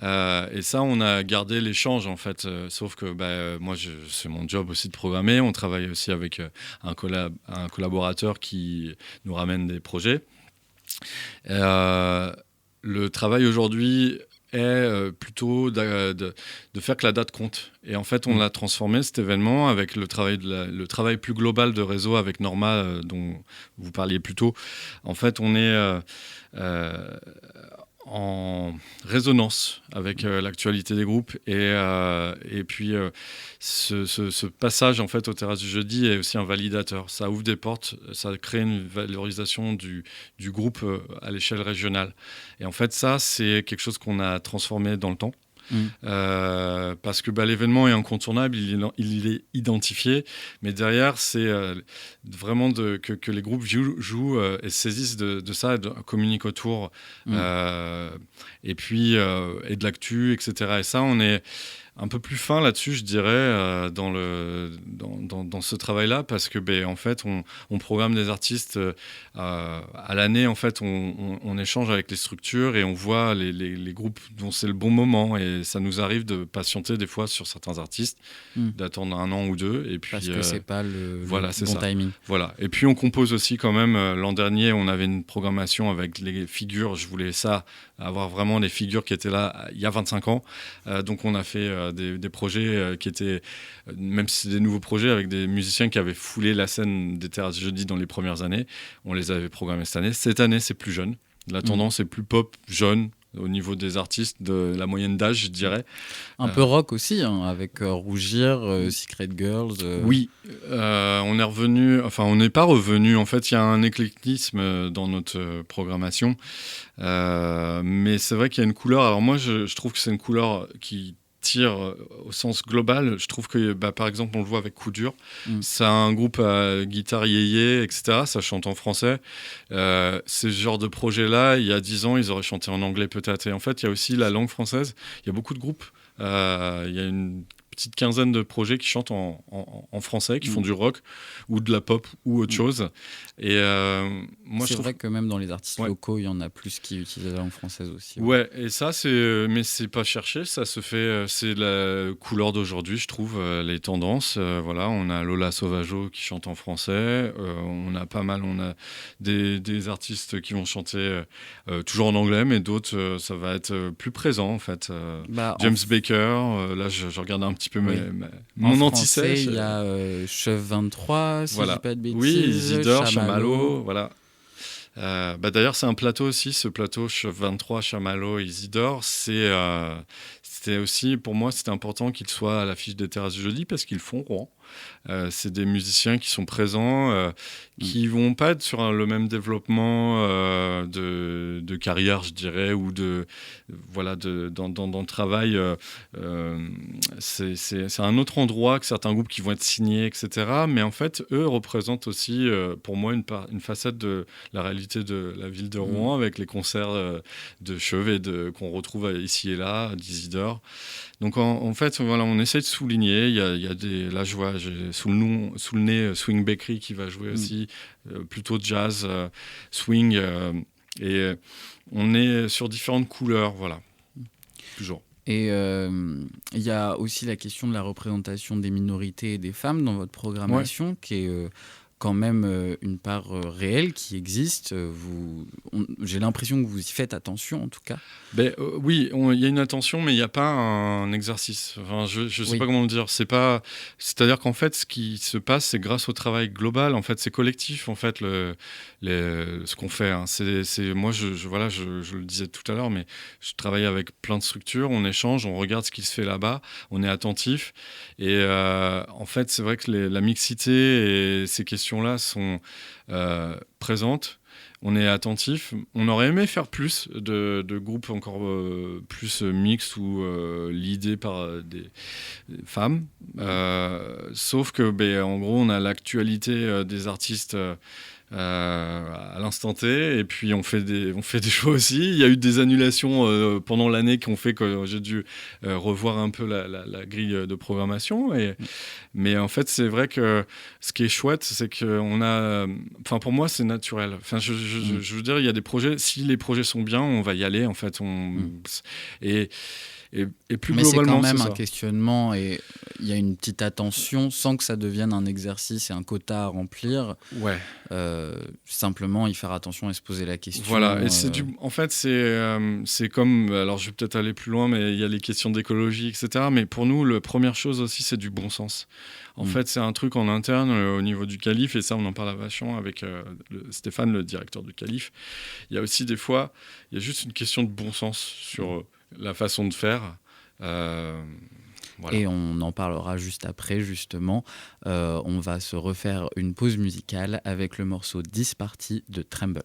Et ça, on a gardé l'échange en fait. Sauf que moi, c'est mon job aussi de programmer. On travaille aussi avec un collaborateur qui nous ramène des projets. Le travail aujourd'hui est plutôt de faire que la date compte. Et en fait, on l'a transformé, cet événement, avec le travail plus global de réseau avec Norma, dont vous parliez plus tôt. En fait, on est en résonance avec l'actualité des groupes. Et puis, ce passage en fait, aux terrasses du jeudi est aussi un validateur. Ça ouvre des portes, ça crée une valorisation du groupe à l'échelle régionale. Et en fait, ça, c'est quelque chose qu'on a transformé dans le temps. Parce que l'événement est incontournable, il est identifié, mais derrière, c'est vraiment que les groupes jouent et saisissent de ça, et communiquent autour, et puis et de l'actu, etc. Et ça, on est un peu plus fin là-dessus, je dirais, dans ce travail-là, parce que en fait, on programme des artistes à l'année. En fait, on échange avec les structures et on voit les groupes dont c'est le bon moment. Et ça nous arrive de patienter des fois sur certains artistes, d'attendre 1 an ou 2. Et puis, parce que c'est pas le bon ça. Timing. Voilà. Et puis, on compose aussi quand même. L'an dernier, on avait une programmation avec les figures. Je voulais avoir vraiment des figures qui étaient là il y a 25 ans. Donc, on a fait des projets qui étaient, même si c'est des nouveaux projets, avec des musiciens qui avaient foulé la scène des terrasses jeudi dans les premières années. On les avait programmés cette année. Cette année, c'est plus jeune. La tendance est plus pop, jeune, au niveau des artistes, de la moyenne d'âge, je dirais. Un peu rock aussi, avec Rougir, Secret Girls. Oui, on est revenu, enfin on n'est pas revenu, en fait il y a un éclectisme dans notre programmation, mais c'est vrai qu'il y a une couleur. Alors moi je trouve que c'est une couleur qui tire au sens global. Je trouve que par exemple on le voit avec Coup Dur, c'est un groupe à guitare yéyé, etc. Ça chante en français. Ce genre de projet là, il y a 10 ans ils auraient chanté en anglais peut-être. Et en fait il y a aussi la langue française. Il y a beaucoup de groupes, il y a une petite quinzaine de projets qui chantent en français, qui font du rock ou de la pop ou autre chose. Et moi, c'est vrai que même dans les artistes locaux, il y en a plus qui utilisent la langue française aussi. Ouais, et ça, mais c'est pas cherché, ça se fait, c'est la couleur d'aujourd'hui, je trouve, les tendances. Voilà, on a Lola Sauvageau qui chante en français, on a des artistes qui vont chanter toujours en anglais, mais d'autres, ça va être plus présent en fait. James Baker, là, je regarde un petit peu mon anti-sèche. Il y a Chef 23, si je dis pas de bêtises. Oui, Isidore, Chamallow, voilà. D'ailleurs, c'est un plateau aussi, ce plateau Chef 23, Chamallow, Isidore. C'était aussi, pour moi, c'était important qu'ils soient à l'affiche des terrasses du jeudi parce qu'ils font Rouen. C'est des musiciens qui sont présents, qui vont pas être sur le même développement de carrière, je dirais, ou dans le travail. C'est un autre endroit que certains groupes qui vont être signés, etc. Mais en fait, eux représentent aussi, pour moi, une facette de la réalité de la ville de Rouen, avec les concerts de chevet qu'on retrouve ici et là, d'Isidore. Donc en fait, voilà, on essaie de souligner. Il y a là, je vois, j'ai sous le nez Swing Bakery qui va jouer aussi, plutôt jazz, swing, et on est sur différentes couleurs, voilà, toujours. Et il y a aussi la question de la représentation des minorités et des femmes dans votre programmation, qui est quand même une part réelle qui existe. J'ai l'impression que vous y faites attention, en tout cas. Oui, il y a une attention, mais il n'y a pas un exercice. Enfin, je ne sais pas comment le dire. C'est-à-dire qu'en fait, ce qui se passe, c'est grâce au travail global. En fait, c'est collectif. En fait, ce qu'on fait. Hein. Moi, je le disais tout à l'heure, mais je travaille avec plein de structures. On échange, on regarde ce qui se fait là-bas. On est attentif. Et en fait, c'est vrai que la mixité et ces questions-là sont présentes. On est attentif. On aurait aimé faire plus de groupes encore plus mixtes ou leadés par des femmes. Sauf que, en gros, on a l'actualité des artistes à l'instant T, et puis on fait des choix aussi. Il y a eu des annulations pendant l'année qui ont fait que j'ai dû revoir un peu la grille de programmation. Mais en fait, c'est vrai que ce qui est chouette, c'est qu'on a... Enfin, pour moi, c'est naturel. Enfin, je veux dire, il y a des projets, si les projets sont bien, on va y aller, en fait. Et plus Mais c'est globalement, quand même c'est un ça. questionnement et il y a une petite attention sans que ça devienne un exercice et un quota à remplir. Ouais. Simplement y faire attention et se poser la question. Voilà, et en fait, c'est comme, alors je vais peut-être aller plus loin, mais il y a les questions d'écologie, etc. Mais pour nous, la première chose aussi, c'est du bon sens. En fait, c'est un truc en interne au niveau du Calife, et ça, on en parle vachement avec Stéphane, le directeur du Calife. Il y a aussi des fois, il y a juste une question de bon sens sur la façon de faire. Voilà. Et on en parlera juste après, justement. On va se refaire une pause musicale avec le morceau 10 parties de Tremble.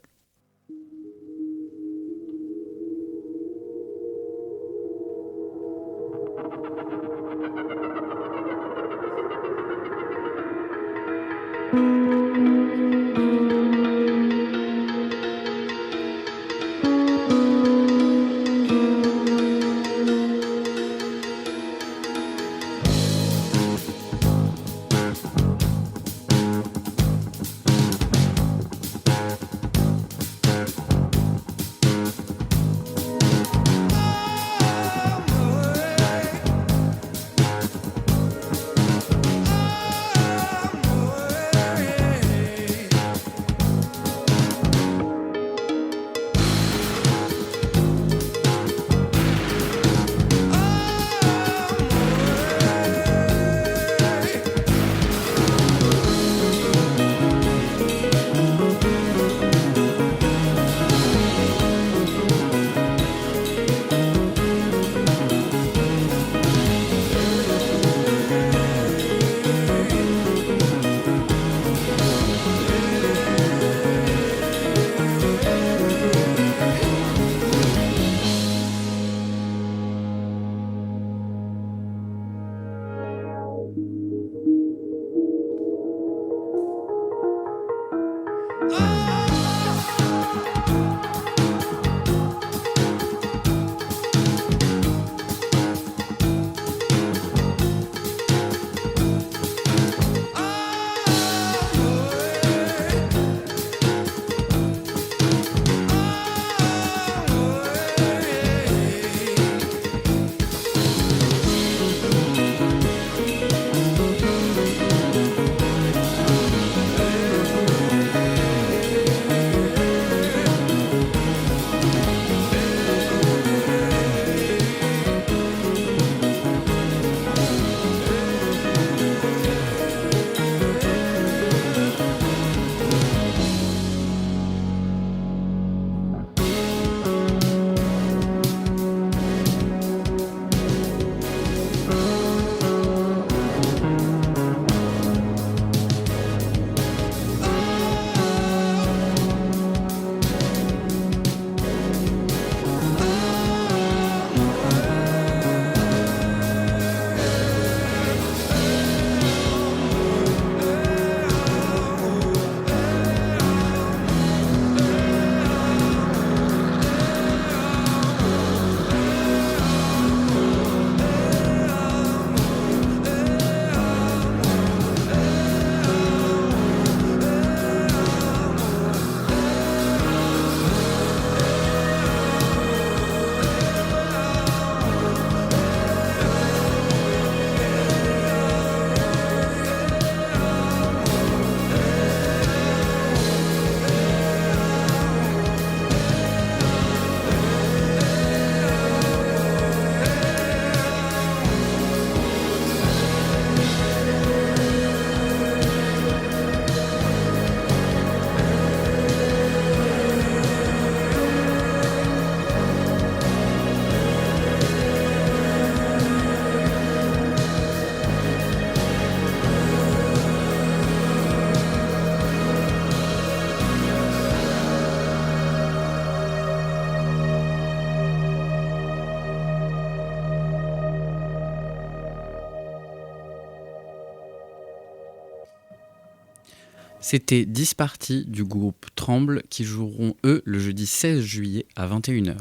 C'était 10 parties du groupe Tremble qui joueront, eux, le jeudi 16 juillet à 21h.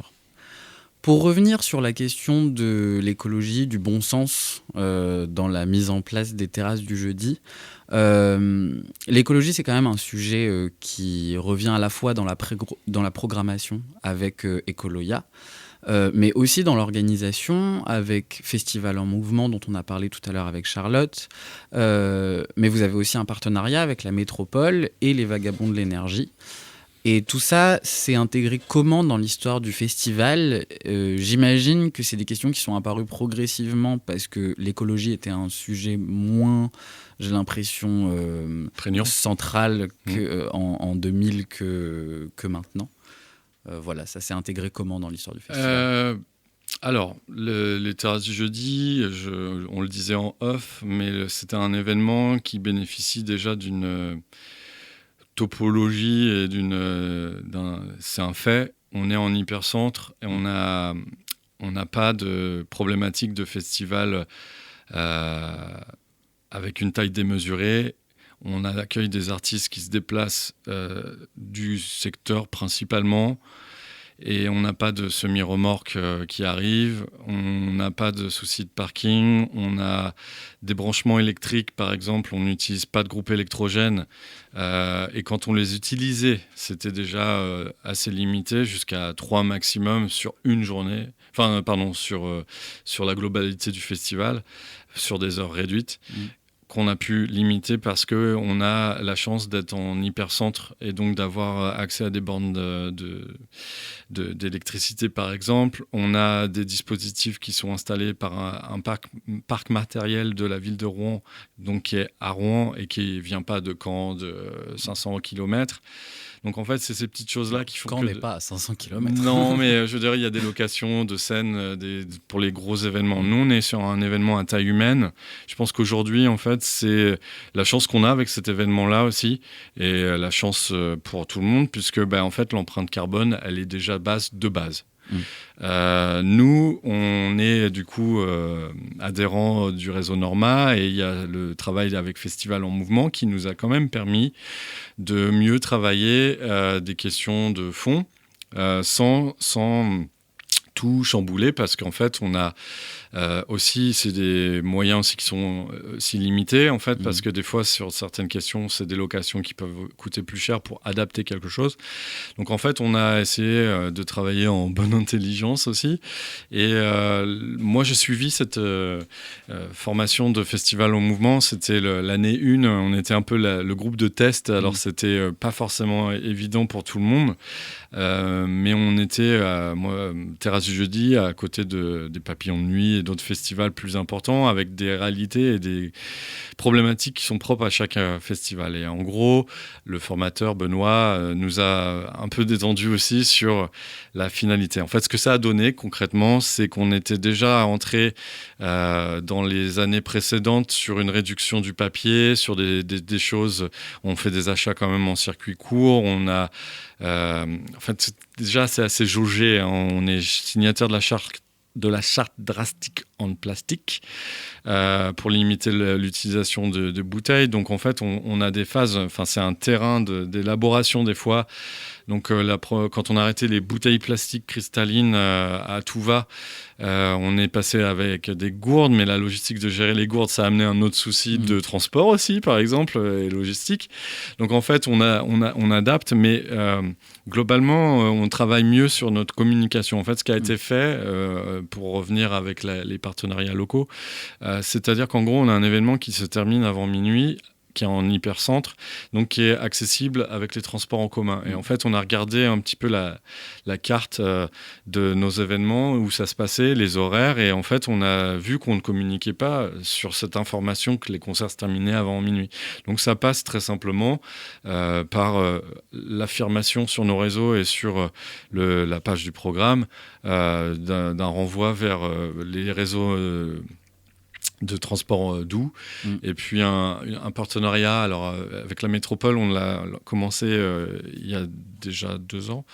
Pour revenir sur la question de l'écologie, du bon sens dans la mise en place des terrasses du jeudi, l'écologie, c'est quand même un sujet qui revient à la fois dans la programmation avec Ecoloya, mais aussi dans l'organisation avec Festival en Mouvement, dont on a parlé tout à l'heure avec Charlotte. Mais vous avez aussi un partenariat avec la métropole et les Vagabonds de l'énergie. Et tout ça, c'est intégré comment dans l'histoire du festival ? J'imagine que c'est des questions qui sont apparues progressivement parce que l'écologie était un sujet moins, j'ai l'impression, central en 2000 que maintenant. Voilà, ça s'est intégré comment dans l'histoire du festival ? Alors, les terrasses du jeudi, on le disait en off, mais c'était un événement qui bénéficie déjà d'une topologie et c'est un fait. On est en hypercentre et on n'a pas de problématique de festival avec une taille démesurée. On accueille des artistes qui se déplacent du secteur principalement. Et on n'a pas de semi-remorque qui arrive, on n'a pas de souci de parking, on a des branchements électriques, par exemple, on n'utilise pas de groupe électrogène. Et quand on les utilisait, c'était déjà assez limité, jusqu'à 3 maximum sur une journée, sur la globalité du festival, sur des heures réduites. Qu'on a pu limiter parce qu'on a la chance d'être en hypercentre et donc d'avoir accès à des bornes d'électricité, par exemple. On a des dispositifs qui sont installés par un parc matériel de la ville de Rouen, donc qui est à Rouen et qui ne vient pas de Caen, de 500 km. Donc en fait, c'est ces petites choses-là qui font Caen n'est pas à 500 km. Non, mais je veux dire, il y a des locations de scènes pour les gros événements. Nous, on est sur un événement à taille humaine. Je pense qu'aujourd'hui, en fait, c'est la chance qu'on a avec cet événement-là aussi, et la chance pour tout le monde, puisque en fait, l'empreinte carbone, elle est déjà de base. Nous, on est du coup adhérents du réseau Norma, et il y a le travail avec Festival en Mouvement qui nous a quand même permis de mieux travailler des questions de fond sans tout chambouler, parce qu'en fait on a aussi, c'est des moyens aussi qui sont si limités en fait, parce que des fois sur certaines questions c'est des locations qui peuvent coûter plus cher pour adapter quelque chose. Donc en fait on a essayé de travailler en bonne intelligence aussi, et moi j'ai suivi cette formation de Festival en Mouvement. C'était l'année 1, on était un peu le groupe de test, alors c'était pas forcément évident pour tout le monde, mais on était moi, Terrasse du jeudi, à côté des Papillons de nuit et d'autres festivals plus importants, avec des réalités et des problématiques qui sont propres à chaque festival. Et en gros, le formateur Benoît nous a un peu détendu aussi sur la finalité. En fait, ce que ça a donné concrètement, c'est qu'on était déjà entré dans les années précédentes sur une réduction du papier, sur des choses. On fait des achats quand même en circuit court. On a en fait, déjà, c'est assez jaugé, hein. On est signataire de la charte drastique en plastique pour limiter l'utilisation de bouteilles. Donc, en fait, on a des phases. Enfin, c'est un terrain d'élaboration des fois. Donc, quand on a arrêté les bouteilles plastiques cristallines à tout va, on est passé avec des gourdes, mais la logistique de gérer les gourdes, ça a amené un autre souci de transport aussi, par exemple, et logistique. Donc, en fait, on adapte, mais globalement, on travaille mieux sur notre communication. En fait, ce qui a été fait, pour revenir avec les partenariats locaux, c'est-à-dire qu'en gros, on a un événement qui se termine avant minuit, qui est en hypercentre, donc qui est accessible avec les transports en commun. Et en fait, on a regardé un petit peu la carte de nos événements, où ça se passait, les horaires, et en fait, on a vu qu'on ne communiquait pas sur cette information que les concerts se terminaient avant minuit. Donc ça passe très simplement par l'affirmation sur nos réseaux et sur la page du programme d'un renvoi vers les réseaux de transport doux. Et puis un partenariat avec la métropole, on l'a commencé il y a déjà 2 ans.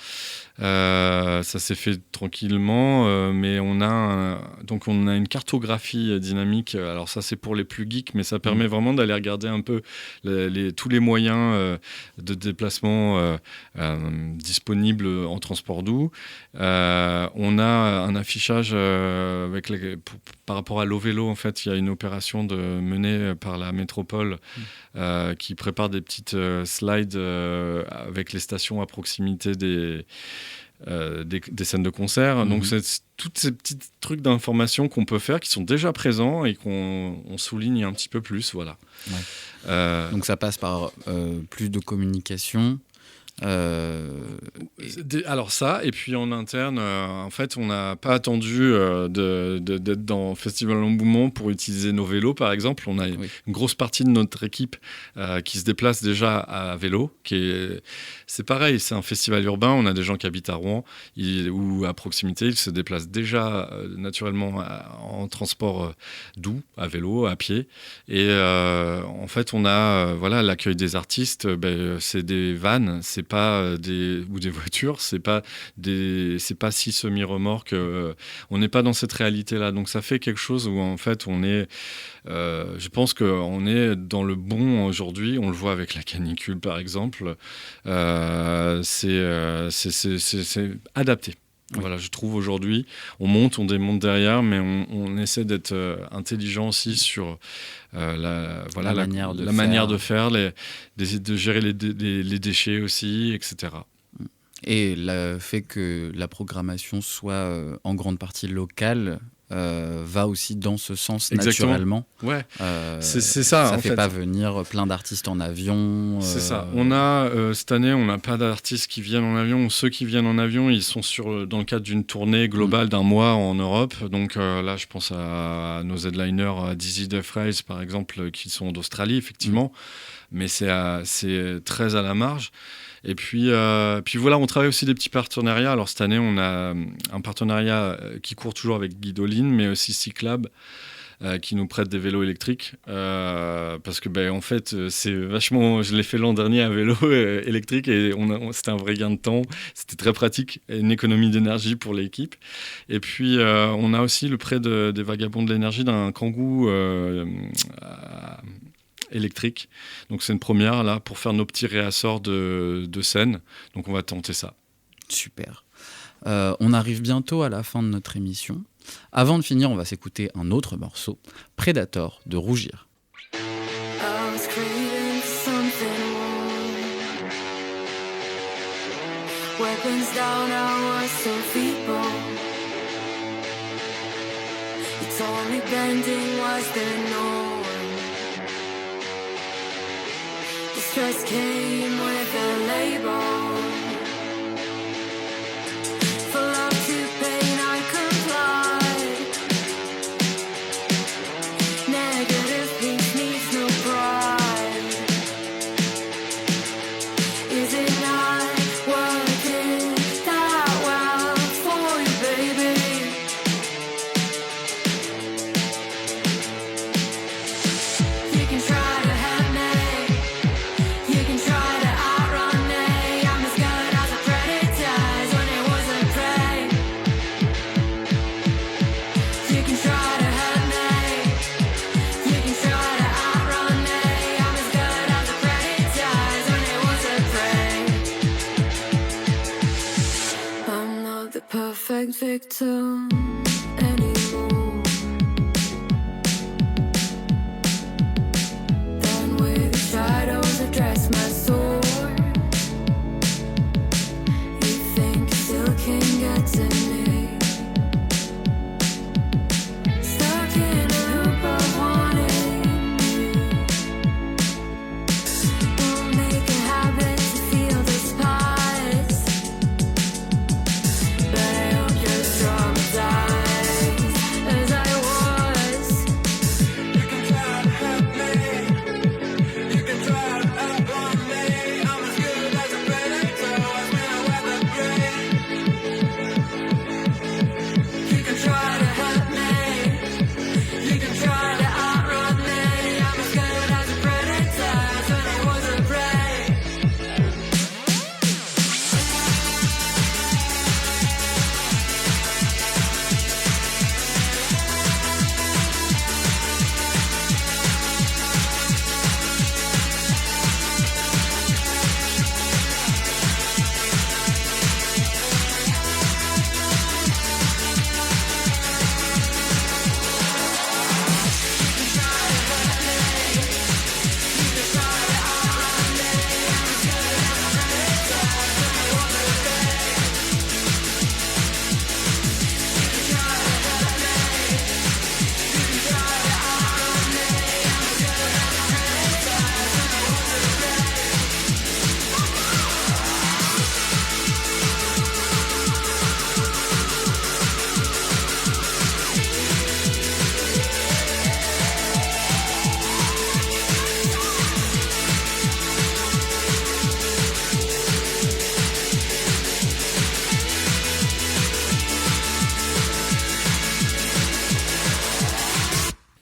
Ça s'est fait tranquillement, mais on a une cartographie dynamique. Alors ça, c'est pour les plus geeks, mais ça permet vraiment d'aller regarder un peu tous les moyens de déplacement disponibles en transport doux. On a un affichage par rapport à l'eau-vélo. En fait, il y a une opération menée par la métropole qui prépare des petites slides avec les stations à proximité des scènes de concert. Donc, c'est tous ces petits trucs d'information qu'on peut faire qui sont déjà présents et qu'on souligne un petit peu plus. Voilà. Ouais. Donc, ça passe par plus de communication. Alors ça, et puis en interne, en fait, on n'a pas attendu d'être dans Festival Engouement pour utiliser nos vélos, par exemple. On a une grosse partie de notre équipe qui se déplace déjà à vélo. C'est pareil, c'est un festival urbain. On a des gens qui habitent à Rouen ou à proximité. Ils se déplacent déjà naturellement en transport doux, à vélo, à pied. Et en fait, on a l'accueil des artistes. C'est des vannes, c'est pas des voitures, c'est pas 6 semi-remorques. On n'est pas dans cette réalité-là. Donc ça fait quelque chose où en fait on est. Je pense qu'on est dans le bon aujourd'hui. On le voit avec la canicule par exemple. C'est adapté. Voilà, je trouve aujourd'hui, on démonte derrière, mais on essaie d'être intelligent aussi sur la manière de faire, de gérer les déchets aussi, etc. Et le fait que la programmation soit en grande partie locale va aussi dans ce sens. Exactement. Naturellement. Ouais, c'est ça. Ça ne fait pas venir plein d'artistes en avion. C'est ça. On a, cette année, on n'a pas d'artistes qui viennent en avion. Ceux qui viennent en avion, ils sont dans le cadre d'une tournée globale d'1 mois en Europe. Donc là, je pense à nos headliners, Dizzy Death Race, par exemple, qui sont d'Australie, effectivement. Mais c'est très à la marge. Et puis voilà, on travaille aussi des petits partenariats. Alors cette année, on a un partenariat qui court toujours avec Guidoline, mais aussi Cyclab, qui nous prête des vélos électriques. Parce que en fait, c'est vachement. Je l'ai fait l'an dernier à vélo électrique et c'était un vrai gain de temps. C'était très pratique, une économie d'énergie pour l'équipe. Et puis on a aussi le prêt des Vagabonds de l'énergie d'un Kangoo. Électrique. Donc c'est une première là pour faire nos petits réassorts de scène. Donc on va tenter ça. Super. On arrive bientôt à la fin de notre émission. Avant de finir, on va s'écouter un autre morceau, Predator de Rougir. Weapons down, I was so feeble. You told me bending was the norm. Distress came with a label. For love to pain, I complied. Negative peace needs no pride. Is it not working that well for you, baby? You can try to help me. You can try to outrun me. I'm as good as a predator when it wasn't prey. You can try to hurt me. You can try to outrun me. I'm as good as a predator when it wasn't prey. I'm not the perfect victim anymore. Then with the shadows address my sword. You think you still can get to me. Stuck in a loop of wanting you. Won't make a habit to feel despised. But I hope you're traumatized.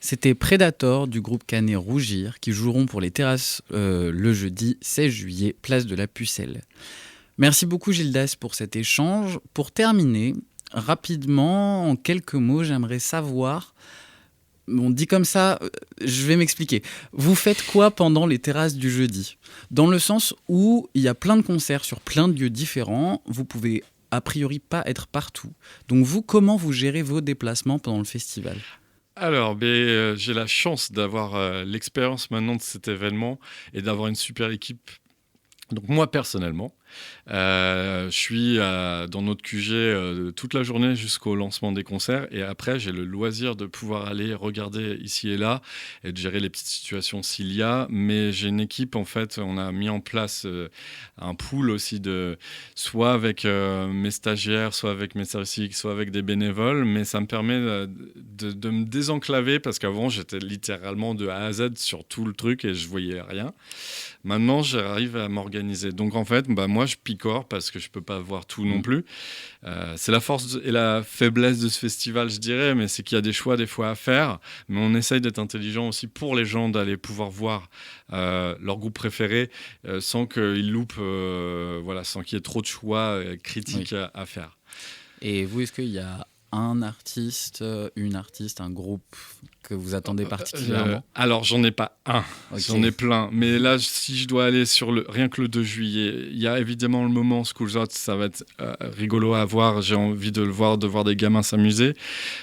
C'était Predator du groupe canet Rougir qui joueront pour les terrasses le jeudi 16 juillet, place de la Pucelle. Merci beaucoup Gildas pour cet échange. Pour terminer, rapidement, en quelques mots, j'aimerais savoir... On dit comme ça, je vais m'expliquer. Vous faites quoi pendant les terrasses du jeudi ? Dans le sens où il y a plein de concerts sur plein de lieux différents, vous pouvez a priori pas être partout. Donc vous, comment vous gérez vos déplacements pendant le festival ? Alors, j'ai la chance d'avoir l'expérience maintenant de cet événement et d'avoir une super équipe. Donc moi, personnellement, je suis dans notre QG toute la journée jusqu'au lancement des concerts et après j'ai le loisir de pouvoir aller regarder ici et là et de gérer les petites situations s'il y a, mais j'ai une équipe en fait, on a mis en place un pool aussi soit avec mes stagiaires, soit avec mes services, soit avec des bénévoles, mais ça me permet de me désenclaver parce qu'avant j'étais littéralement de A à Z sur tout le truc et je voyais rien. Maintenant j'arrive à m'organiser, donc en fait moi je picore parce que je peux pas voir tout non plus. C'est la force et la faiblesse de ce festival, je dirais, mais c'est qu'il y a des choix des fois à faire, mais on essaye d'être intelligent aussi pour les gens, d'aller pouvoir voir leur groupe préféré sans qu'ils loupent, sans qu'il y ait trop de choix critiques à faire. Et vous, est-ce qu'il y a un artiste, une artiste, un groupe que vous attendez particulièrement ? Alors, j'en ai pas un, j'en ai plein. Mais là, si je dois aller sur rien que le 2 juillet, il y a évidemment le moment Schools Out, ça va être rigolo à voir. J'ai envie de le voir, de voir des gamins s'amuser.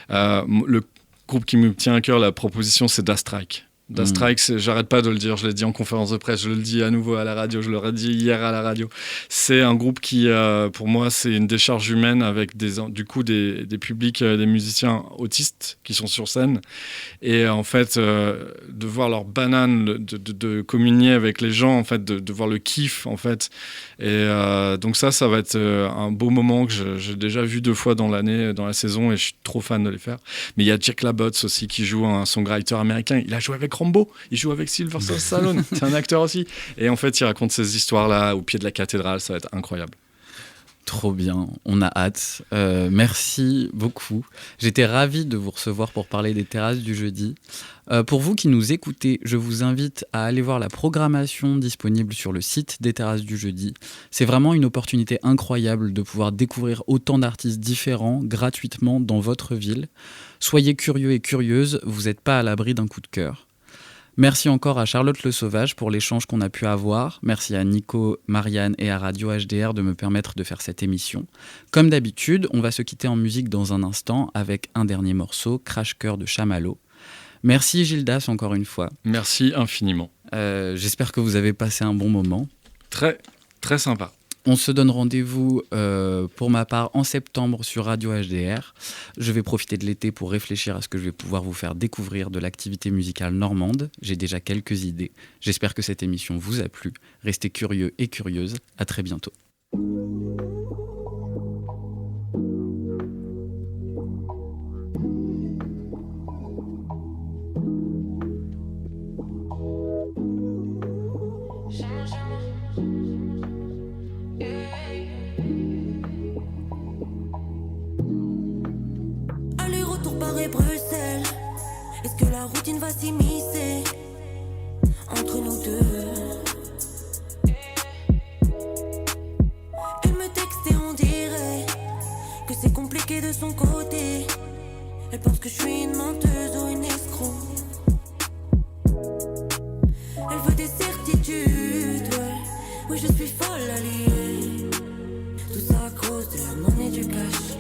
Le groupe qui me tient à cœur, la proposition, c'est Da Strike. Da Strike, j'arrête pas de le dire, je l'ai dit en conférence de presse, je le dis à nouveau à la radio, je l'aurais dit hier à la radio. C'est un groupe qui, pour moi, c'est une décharge humaine avec du coup des publics, des musiciens autistes qui sont sur scène. Et en fait, de voir leur banane, de communier avec les gens, en fait, de voir le kiff, en fait. Et donc ça va être un beau moment que j'ai déjà vu 2 fois dans l'année, dans la saison, et je suis trop fan de les faire. Mais il y a Jack LaBotte aussi qui joue un songwriter américain. Il a joué avec Rambo, il joue avec Sylvester Stallone, c'est un acteur aussi. Et en fait, il raconte ces histoires-là au pied de la cathédrale, ça va être incroyable. Trop bien, on a hâte. Merci beaucoup. J'étais ravi de vous recevoir pour parler des terrasses du jeudi. Pour vous qui nous écoutez, je vous invite à aller voir la programmation disponible sur le site des terrasses du jeudi. C'est vraiment une opportunité incroyable de pouvoir découvrir autant d'artistes différents gratuitement dans votre ville. Soyez curieux et curieuses, vous n'êtes pas à l'abri d'un coup de cœur. Merci encore à Charlotte Le Sauvage pour l'échange qu'on a pu avoir. Merci à Nico, Marianne et à Radio HDR de me permettre de faire cette émission. Comme d'habitude, on va se quitter en musique dans un instant avec un dernier morceau, Crash Cœur de Chamallow. Merci Gildas encore une fois. Merci infiniment. J'espère que vous avez passé un bon moment. Très, très sympa. On se donne rendez-vous pour ma part en septembre sur Radio HDR. Je vais profiter de l'été pour réfléchir à ce que je vais pouvoir vous faire découvrir de l'activité musicale normande. J'ai déjà quelques idées. J'espère que cette émission vous a plu. Restez curieux et curieuses. À très bientôt. Aller-retour Paris-Bruxelles. Est-ce que la routine va s'immiscer entre nous deux? Elle me texte et on dirait que c'est compliqué de son côté. Elle pense que je suis une menteuse ou une escroc. Elle veut des certitudes, ouais. Oui, je suis folle alliée. Tout ça à cause de la monnaie du cash.